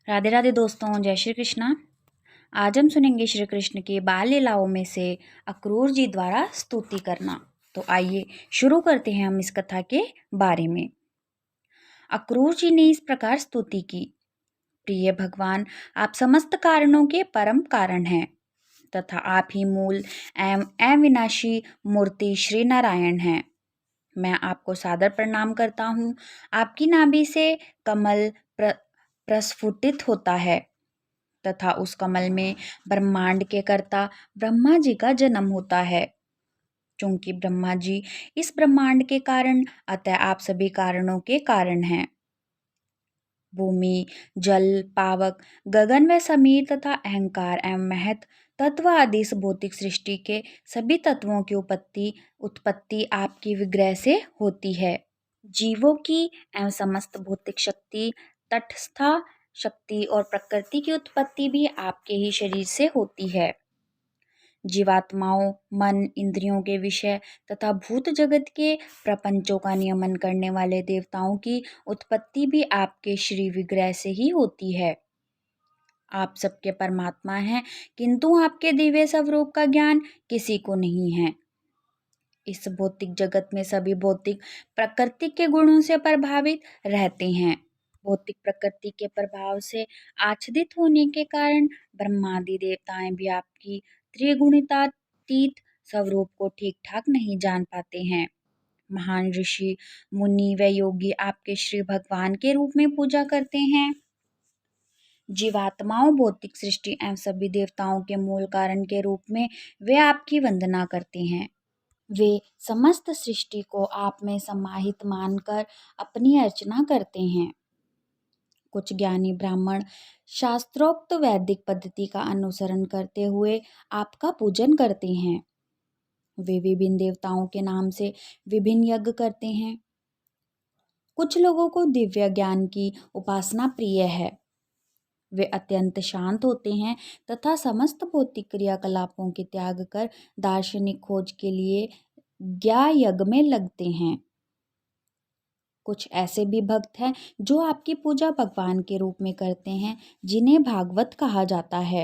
राधे राधे दोस्तों, जय श्री कृष्णा। आज हम सुनेंगे श्री कृष्ण की बाल लीलाओं में से अक्रूर जी द्वारा स्तुति करना। तो आइए शुरू करते हैं हम इस कथा के बारे में। अक्रूर जी ने इस प्रकार स्तुति की। प्रिय भगवान, आप समस्त कारणों के परम कारण हैं तथा आप ही मूल एवं अविनाशी मूर्ति श्री नारायण हैं। मैं आपको सादर प्रणाम करता हूँ। आपकी नाभि से कमल प्रस्फुटित होता है तथा उस कमल में ब्रह्मांड के कर्ता ब्रह्मा जी का जन्म होता है। चूंकि ब्रह्मा जी इस ब्रह्मांड के कारण, अतः आप सभी कारणों के कारण हैं। भूमि, जल, पावक, गगन व समीर तथा अहंकार एवं महत तत्व आदि इस भौतिक सृष्टि के सभी तत्वों की उत्पत्ति आपकी विग्रह से होती है। जीवों की एवं समस्त भौतिक शक्ति, तटस्था शक्ति और प्रकृति की उत्पत्ति भी आपके ही शरीर से होती है। जीवात्माओं, मन, इंद्रियों के विषय तथा भूत जगत के प्रपंचों का नियमन करने वाले देवताओं की उत्पत्ति भी आपके श्री विग्रह से ही होती है। आप सबके परमात्मा हैं, किंतु आपके दिव्य स्वरूप का ज्ञान किसी को नहीं है। इस भौतिक जगत में सभी भौतिक प्रकृति के गुणों से प्रभावित रहते हैं। भौतिक प्रकृति के प्रभाव से आच्छादित होने के कारण ब्रह्मादि देवताएं भी आपकी त्रिगुणितातीत स्वरूप को ठीक ठाक नहीं जान पाते हैं। महान ऋषि, मुनि व योगी आपके श्री भगवान के रूप में पूजा करते हैं। जीवात्माओं, भौतिक सृष्टि एवं सभी देवताओं के मूल कारण के रूप में वे आपकी वंदना करते हैं। वे समस्त सृष्टि को आप में समाहित मानकर अपनी अर्चना करते हैं। कुछ ज्ञानी ब्राह्मण शास्त्रोक्त वैदिक पद्धति का अनुसरण करते हुए आपका पूजन करते हैं। वे विभिन्न देवताओं के नाम से विभिन्न यज्ञ करते हैं। कुछ लोगों को दिव्य ज्ञान की उपासना प्रिय है। वे अत्यंत शांत होते हैं तथा समस्त भौतिक क्रियाकलापों के त्याग कर दार्शनिक खोज के लिए ज्ञा यज्ञ में लगते हैं। कुछ ऐसे भी भक्त हैं जो आपकी पूजा भगवान के रूप में करते हैं, जिन्हें भागवत कहा जाता है।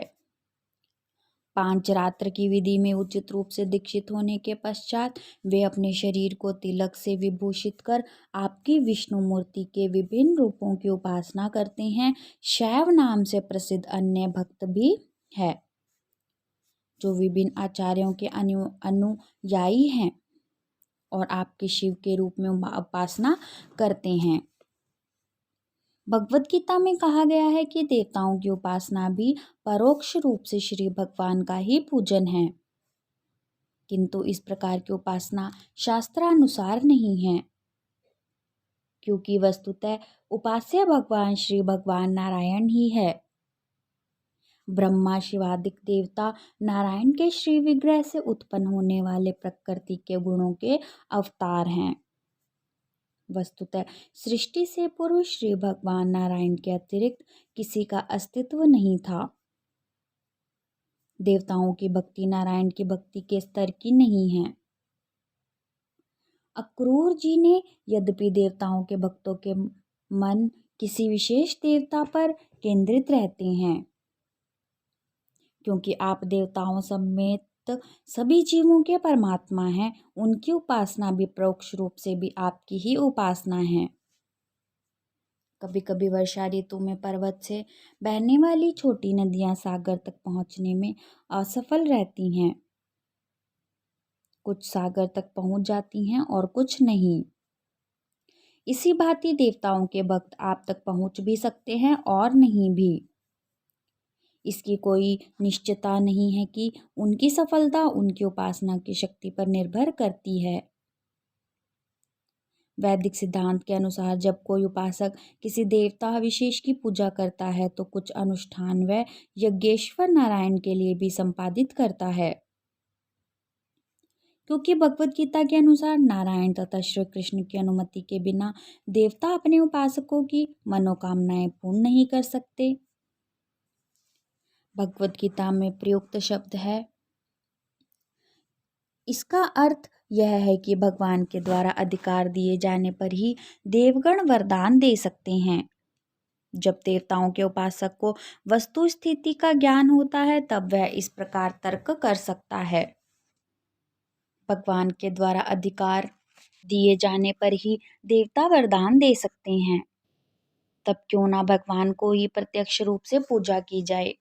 5 रात्र की विधि में उचित रूप से दीक्षित होने के पश्चात वे अपने शरीर को तिलक से विभूषित कर आपकी विष्णु मूर्ति के विभिन्न रूपों की उपासना करते हैं। शैव नाम से प्रसिद्ध अन्य भक्त भी है, जो विभिन्न आचार्यों के अनुयायी हैं और आपके शिव के रूप में उपासना करते हैं। भगवत गीता में कहा गया है कि देवताओं की उपासना भी परोक्ष रूप से श्री भगवान का ही पूजन है, किंतु इस प्रकार की उपासना शास्त्रानुसार नहीं है, क्योंकि वस्तुतः उपास्य भगवान श्री भगवान नारायण ही है। ब्रह्मा शिवादिक देवता नारायण के श्री विग्रह से उत्पन्न होने वाले प्रकृति के गुणों के अवतार हैं। वस्तुतः सृष्टि से पूर्व श्री भगवान नारायण के अतिरिक्त किसी का अस्तित्व नहीं था। देवताओं की भक्ति नारायण की भक्ति के स्तर की नहीं है। अक्रूर जी ने यद्यपि देवताओं के भक्तों के मन किसी विशेष देवता पर केंद्रित रहते हैं, क्योंकि आप देवताओं समेत सभी जीवों के परमात्मा हैं, उनकी उपासना भी परोक्ष रूप से भी आपकी ही उपासना है। कभी कभी वर्षा ऋतु में पर्वत से बहने वाली छोटी नदियां सागर तक पहुंचने में असफल रहती हैं। कुछ सागर तक पहुंच जाती हैं और कुछ नहीं। इसी भांति देवताओं के भक्त आप तक पहुंच भी सकते हैं और नहीं भी। इसकी कोई निश्चितता नहीं है कि उनकी सफलता उनकी उपासना की शक्ति पर निर्भर करती है। वैदिक सिद्धांत के अनुसार जब कोई उपासक किसी देवता विशेष की पूजा करता है तो कुछ अनुष्ठान वह यज्ञेश्वर नारायण के लिए भी संपादित करता है, क्योंकि भगवत गीता के अनुसार नारायण तथा श्री कृष्ण की अनुमति के बिना देवता अपने उपासकों की मनोकामनाएं पूर्ण नहीं कर सकते। भगवत गीता में प्रयुक्त शब्द है, इसका अर्थ यह है कि भगवान के द्वारा अधिकार दिए जाने पर ही देवगण वरदान दे सकते हैं। जब देवताओं के उपासक को वस्तु स्थिति का ज्ञान होता है तब वह इस प्रकार तर्क कर सकता है। भगवान के द्वारा अधिकार दिए जाने पर ही देवता वरदान दे सकते हैं, तब क्यों ना भगवान को ही प्रत्यक्ष रूप से पूजा की जाए।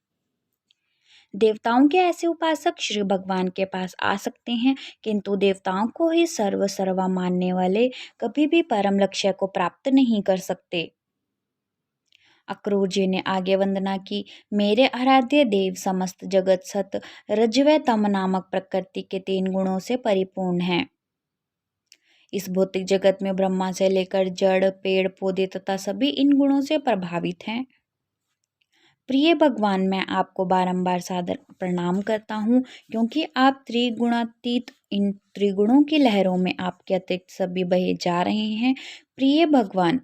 देवताओं के ऐसे उपासक श्री भगवान के पास आ सकते हैं, किंतु देवताओं को ही सर्वा मानने वाले कभी भी परम लक्ष्य को प्राप्त नहीं कर सकते। अक्रूर जी ने आगे वंदना की, मेरे आराध्य देव, समस्त जगत सत रजव तम नामक प्रकृति के 3 गुणों से परिपूर्ण है। इस भौतिक जगत में ब्रह्मा से लेकर जड़, पेड़ पौधे तथा सभी इन गुणों से प्रभावित हैं। प्रिय भगवान, मैं आपको बारंबार सादर प्रणाम करता हूँ, क्योंकि आप त्रिगुणातीत इन त्रिगुणों की लहरों में आपके अतिरिक्त सभी बहे जा रहे हैं। प्रिय भगवान,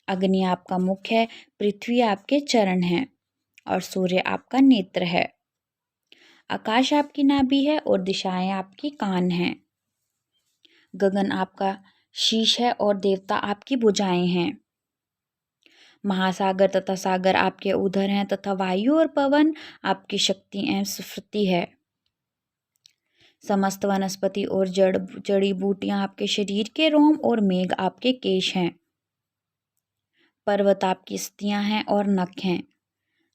अग्नि आपका मुख है, पृथ्वी आपके चरण हैं और सूर्य आपका नेत्र है। आकाश आपकी नाभि है और दिशाएं आपकी कान हैं। गगन आपका शीश है और देवता आपकी भुजाएं हैं। महासागर तथा सागर आपके उदर हैं तथा वायु और पवन आपकी शक्ति एवं स्फूर्ति है। समस्त वनस्पति और जड़ी बूटियां आपके शरीर के रोम और मेघ आपके केश हैं। पर्वत आपकी स्थियां हैं और नख हैं।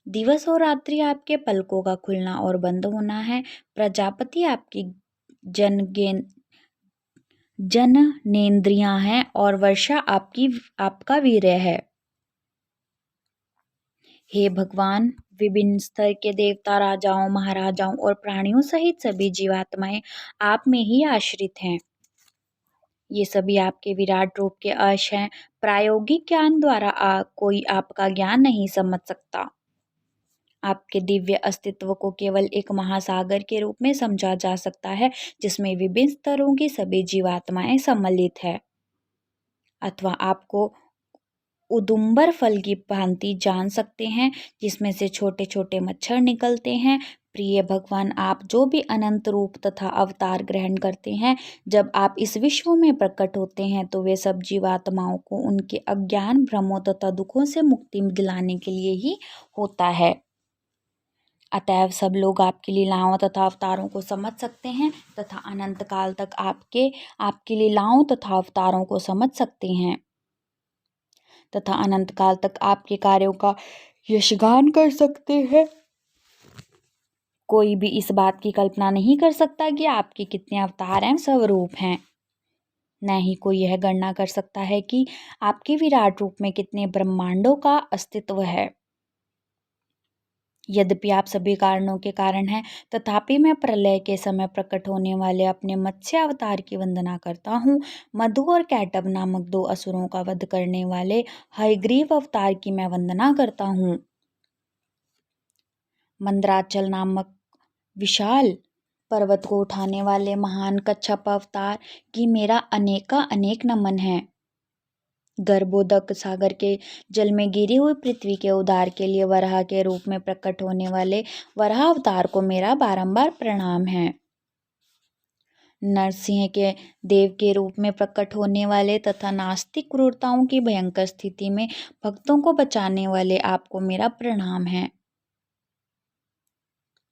दिवस और रात्रि आपके पलकों का खुलना और बंद होना है। प्रजापति आपकी जननेंद्रियां हैं और वर्षा आपका वीर्य है। हे भगवान, विभिन्न स्तर के देवता, राजाओं, महाराजाओं और प्राणियों सहित सभी जीवात्माएं आप में ही आश्रित हैं। ये सभी आपके विराट रूप के अंश हैं। प्रायोगिक ज्ञान द्वारा कोई आपका ज्ञान नहीं समझ सकता। आपके दिव्य अस्तित्व को केवल एक महासागर के रूप में समझा जा सकता है, जिसमें विभिन्न स्तरों की सभी जीवात्माएं सम्मिलित है। अथवा आपको उदुम्बर फल की भांति जान सकते हैं, जिसमें से छोटे छोटे मच्छर निकलते हैं। प्रिय भगवान, आप जो भी अनंत रूप तथा अवतार ग्रहण करते हैं, जब आप इस विश्व में प्रकट होते हैं तो वे सब जीवात्माओं को उनके अज्ञान, भ्रमों तथा दुखों से मुक्ति दिलाने के लिए ही होता है। अतएव सब लोग आपकी लीलाओं तथा अवतारों को समझ सकते हैं तथा अनंत काल तक आपकी लीलाओं तथा अवतारों को समझ सकते हैं तथा अनंत काल तक आपके कार्यों का यशगान कर सकते हैं। कोई भी इस बात की कल्पना नहीं कर सकता कि आपके कितने अवतार एवं स्वरूप हैं। न ही कोई यह गणना कर सकता है कि आपके विराट रूप में कितने ब्रह्मांडों का अस्तित्व है। यद्यपि आप सभी कारणों के कारण हैं, तथापि मैं प्रलय के समय प्रकट होने वाले अपने मत्स्य अवतार की वंदना करता हूँ। मधु और कैटब नामक 2 असुरों का वध करने वाले हयग्रीव अवतार की मैं वंदना करता हूँ। मंदराचल नामक विशाल पर्वत को उठाने वाले महान कच्छप अवतार की मेरा अनेक नमन है। गर्भोदक सागर के जल में गिरी हुई पृथ्वी के उद्धार के लिए वराह के रूप में प्रकट होने वाले वराह अवतार को मेरा बारंबार प्रणाम है। नरसिंह के देव के रूप में प्रकट होने वाले तथा नास्तिक क्रूरताओं की भयंकर स्थिति में भक्तों को बचाने वाले आपको मेरा प्रणाम है।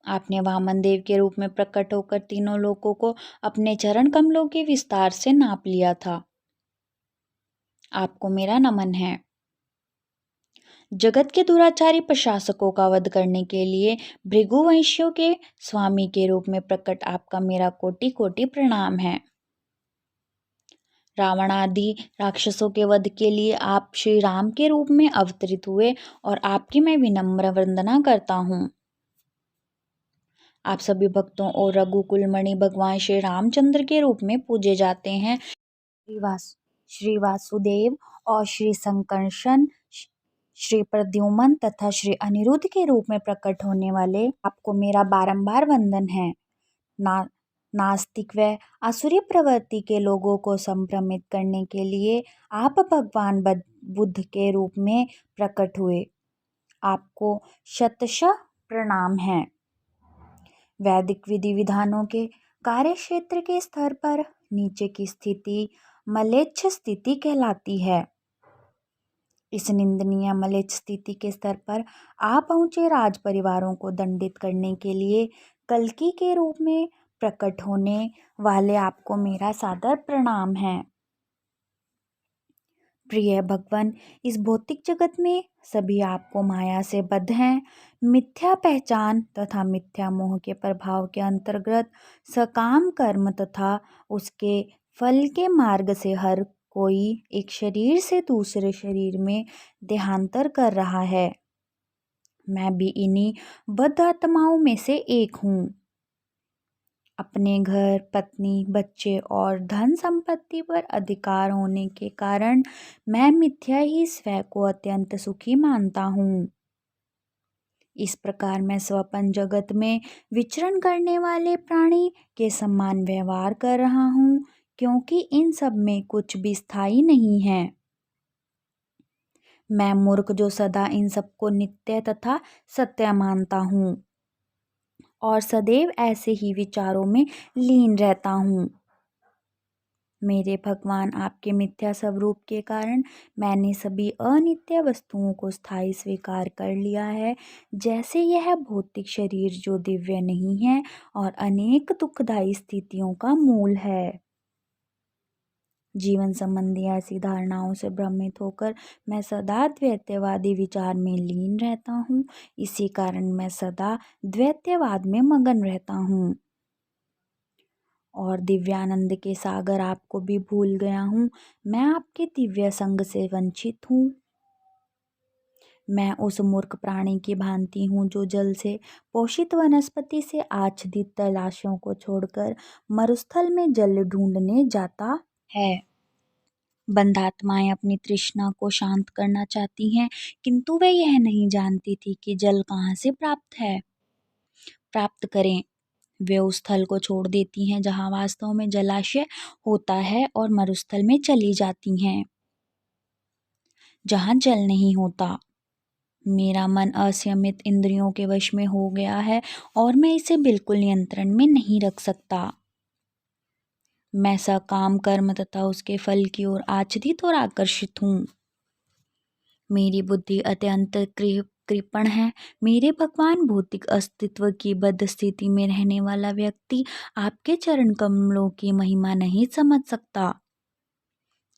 आपने वामन देव के रूप में प्रकट होकर तीनों लोकों को अपने चरण कमलों के विस्तार से नाप लिया था। आपको मेरा नमन है। जगत के दुराचारी प्रशासकों का वध करने के लिए भृगुवंशियों के स्वामी के रूप में प्रकट आपका मेरा कोटि कोटि प्रणाम है। रावण आदि राक्षसों के वध के लिए आप श्री राम के रूप में अवतरित हुए और आपकी मैं विनम्र वंदना करता हूँ। आप सभी भक्तों और रघुकुलमणि भगवान श्री रामचंद्र के रूप में पूजे जाते हैं। श्री वासुदेव और श्री संकर्षण, श्री प्रद्युम्न तथा श्री अनिरुद्ध के रूप में प्रकट होने वाले आपको मेरा बारंबार वंदन है। नास्तिक व आसुरी प्रवृत्ति के लोगों को संभ्रमित करने के लिए आप भगवान बुद्ध के रूप में प्रकट हुए। आपको शतशः प्रणाम है। वैदिक विधि विधानों के कार्य क्षेत्र के स्तर पर नीचे की स्थिति मलेच्छ स्थिति कहलाती है। इस निंदनीय म्लेच्छ स्थिति के स्तर पर आ पहुँचे राज परिवारों को दंडित करने के लिए कल्कि के रूप में प्रकट होने वाले आपको मेरा सादर प्रणाम है। प्रिय भगवान, इस भौतिक जगत में सभी आपको माया से बद्ध हैं। मिथ्या पहचान तथा मिथ्या मोह के प्रभाव के अंतर्गत सकाम कर्म तथा उसके फल के मार्ग से हर कोई एक शरीर से दूसरे शरीर में देहांतर कर रहा है। मैं भी इन्हीं बद्ध आत्माओं में से एक हूँ। अपने घर, पत्नी, बच्चे और धन संपत्ति पर अधिकार होने के कारण मैं मिथ्या ही स्वयं को अत्यंत सुखी मानता हूँ। इस प्रकार मैं स्वपन जगत में विचरण करने वाले प्राणी के समान व्यवहार कर रहा हूँ, क्योंकि इन सब में कुछ भी स्थायी नहीं है। मैं मूर्ख जो सदा इन सबको नित्य तथा सत्य मानता हूँ और सदैव ऐसे ही विचारों में लीन रहता हूँ। मेरे भगवान, आपके मिथ्या स्वरूप के कारण मैंने सभी अनित्य वस्तुओं को स्थायी स्वीकार कर लिया है, जैसे यह भौतिक शरीर जो दिव्य नहीं है और अनेक दुखदायी स्थितियों का मूल है। जीवन संबंधी ऐसी धारणाओं से भ्रमित होकर मैं सदा द्वैतवादी विचार में लीन रहता हूँ। इसी कारण मैं सदा द्वैतवाद में मगन रहता हूँ और दिव्यानंद के सागर आपको भी भूल गया हूँ। मैं आपके दिव्य संग से वंचित हूँ। मैं उस मूर्ख प्राणी की भांति हूँ जो जल से पोषित वनस्पति से आच्छादित तलाशों को छोड़कर मरुस्थल में जल ढूंढने जाता है। बंधात्माएं अपनी तृष्णा को शांत करना चाहती हैं, किंतु वे यह नहीं जानती थी कि जल कहाँ से प्राप्त करें। वे उस स्थल को छोड़ देती हैं जहाँ वास्तव में जलाशय होता है और मरुस्थल में चली जाती हैं जहाँ जल नहीं होता। मेरा मन असंयमित इंद्रियों के वश में हो गया है और मैं इसे बिल्कुल नियंत्रण में नहीं रख सकता। मैं सकाम कर्म तथा उसके फल की ओर आच्छादित और आकर्षित हूँ। मेरी बुद्धि अत्यंत कृपण है। मेरे भगवान, भौतिक अस्तित्व की बद्ध स्थिति में रहने वाला व्यक्ति आपके चरण कमलों की महिमा नहीं समझ सकता,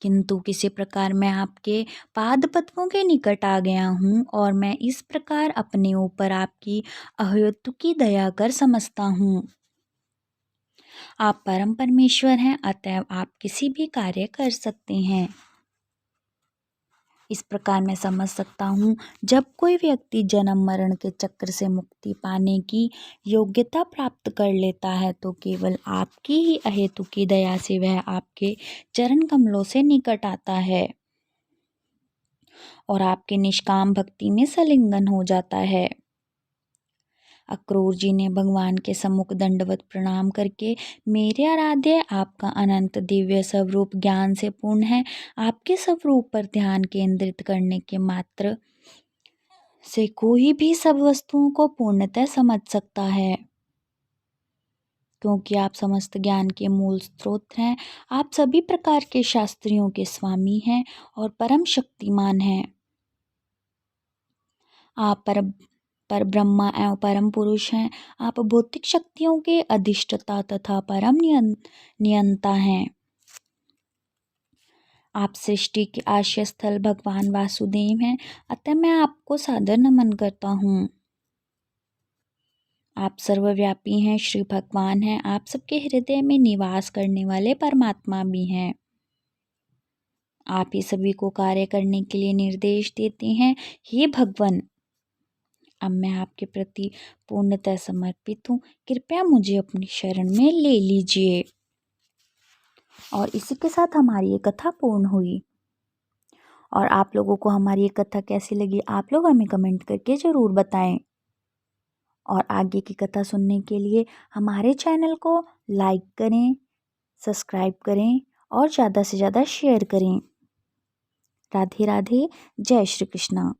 किंतु किसी प्रकार मैं आपके पाद पद्मों के निकट आ गया हूँ और मैं इस प्रकार अपने ऊपर आपकी अहेतुकी दया कर समझता हूँ। आप परम परमेश्वर हैं, अतएव आप किसी भी कार्य कर सकते हैं। इस प्रकार मैं समझ सकता हूँ, जब कोई व्यक्ति जन्म मरण के चक्र से मुक्ति पाने की योग्यता प्राप्त कर लेता है तो केवल आपकी ही अहेतुकी दया से वह आपके चरण कमलों से निकट आता है और आपके निष्काम भक्ति में संलग्न हो जाता है। अक्रूर जी ने भगवान के सम्मुख दंडवत प्रणाम करके, मेरे आराध्य, आपका अनंत दिव्य स्वरूप ज्ञान से पूर्ण है। आपके स्वरूप पर ध्यान केंद्रित करने के मात्र से कोई भी सब वस्तुओं को पूर्णतः समझ सकता है, क्योंकि आप समस्त ज्ञान के मूल स्रोत हैं। आप सभी प्रकार के शास्त्रियों के स्वामी हैं और परम शक्तिमान हैं। आप पर ब्रह्मा एवं परम पुरुष हैं। आप भौतिक शक्तियों के अधिष्ठाता तथा परम नियंता हैं। आप सृष्टि के आश्रय स्थल भगवान वासुदेव हैं, अतः मैं आपको सादर नमन करता हूँ। आप सर्वव्यापी हैं, श्री भगवान हैं। आप सबके हृदय में निवास करने वाले परमात्मा भी हैं। आप ही सभी को कार्य करने के लिए निर्देश देते हैं। हे भगवान, अब मैं आपके प्रति पूर्णतः समर्पित हूँ। कृपया मुझे अपनी शरण में ले लीजिए। और इसी के साथ हमारी ये कथा पूर्ण हुई। और आप लोगों को हमारी ये कथा कैसी लगी, आप लोग हमें कमेंट करके ज़रूर बताएं। और आगे की कथा सुनने के लिए हमारे चैनल को लाइक करें, सब्सक्राइब करें और ज़्यादा से ज़्यादा शेयर करें। राधे राधे, जय श्री कृष्णा।